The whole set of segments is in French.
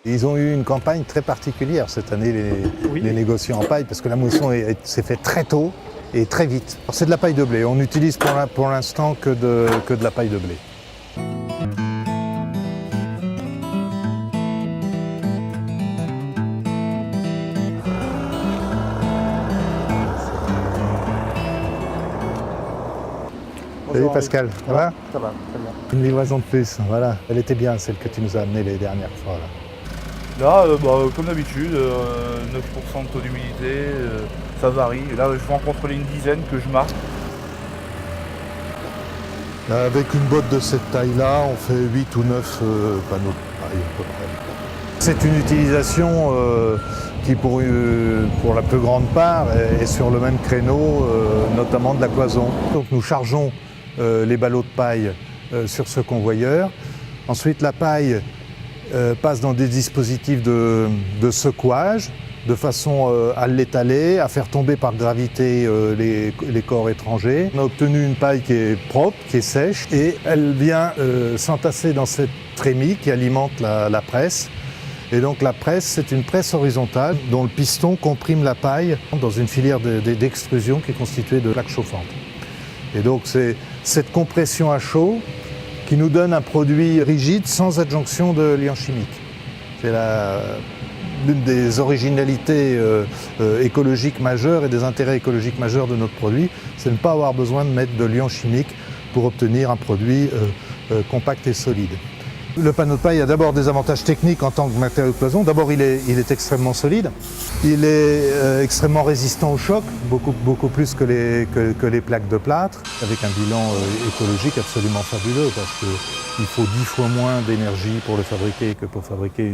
Ils ont eu une campagne très particulière cette année, les négociants en paille, parce que la mousson s'est faite très tôt et très vite. C'est de la paille de blé. On n'utilise pour l'instant que de la paille de blé. Salut Pascal, ça va? Ça va, très bien. Une livraison de plus, voilà. Elle était bien, celle que tu nous as amenée les dernières fois. Là, comme d'habitude, 9% de taux d'humidité, ça varie. Là, je vais en contrôler une dizaine que je marque. Avec une botte de cette taille-là, on fait 8 ou 9 panneaux de paille à peu près. C'est une utilisation qui, pour la plus grande part, est sur le même créneau, notamment de la cloison. Donc nous chargeons les ballots de paille sur ce convoyeur. Ensuite, la paille passe dans des dispositifs de secouage, de façon à l'étaler, à faire tomber par gravité les corps étrangers. On a obtenu une paille qui est propre, qui est sèche, et elle vient s'entasser dans cette trémie qui alimente la presse. Et donc la presse, c'est une presse horizontale dont le piston comprime la paille dans une filière d'extrusion qui est constituée de plaques chauffantes. Et donc c'est cette compression à chaud qui nous donne un produit rigide sans adjonction de liant chimique. C'est l'une des originalités écologiques majeures et des intérêts écologiques majeurs de notre produit, c'est de ne pas avoir besoin de mettre de liant chimique pour obtenir un produit compact et solide. Le panneau de paille a d'abord des avantages techniques en tant que matériau de cloison. D'abord, il est extrêmement solide, il est extrêmement résistant au choc, beaucoup plus que les plaques de plâtre, avec un bilan écologique absolument fabuleux parce qu'il faut 10 fois moins d'énergie pour le fabriquer que pour fabriquer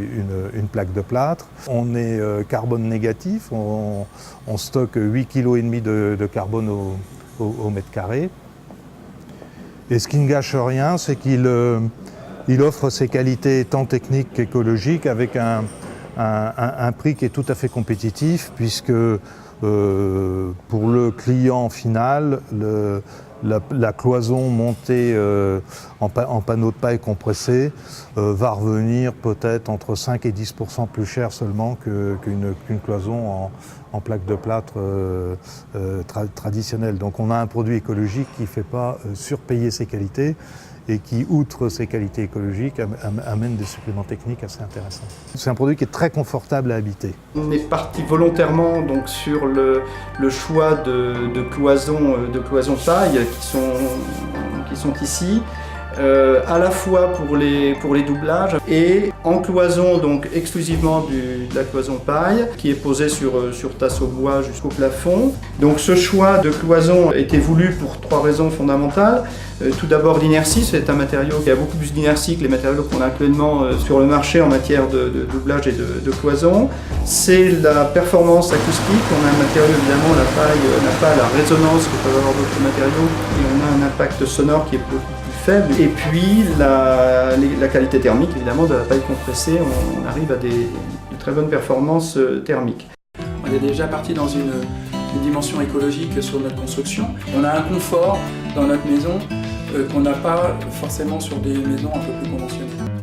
une plaque de plâtre. On est carbone négatif, on stocke 8,5 kg de carbone au mètre carré. Et ce qui ne gâche rien, c'est qu'il offre ses qualités tant techniques qu'écologiques avec un prix qui est tout à fait compétitif puisque pour le client final, la cloison montée en panneau de paille compressé va revenir peut-être entre 5 et 10% plus cher seulement qu'une cloison en plaque de plâtre traditionnelle. Donc on a un produit écologique qui ne fait pas surpayer ses qualités et qui, outre ses qualités écologiques, amène des suppléments techniques assez intéressants. C'est un produit qui est très confortable à habiter. On est parti volontairement donc, sur le choix de cloisons paille qui sont ici, à la fois pour les doublages et en cloison donc exclusivement de la cloison paille qui est posée sur tasseau bois jusqu'au plafond. Donc ce choix de cloison a été voulu pour 3 raisons fondamentales. Tout d'abord l'inertie, c'est un matériau qui a beaucoup plus d'inertie que les matériaux qu'on a actuellement sur le marché en matière de doublage et de cloison. C'est la performance acoustique, on a un matériau évidemment, la paille n'a pas la résonance que peuvent avoir d'autres matériaux et on a un impact sonore qui est beaucoup plus faible. Et puis la qualité thermique évidemment de la paille compressée, on arrive à de très bonnes performances thermiques. On est déjà parti dans une dimension écologique sur notre construction. On a un confort dans notre maison qu'on n'a pas forcément sur des maisons un peu plus conventionnelles.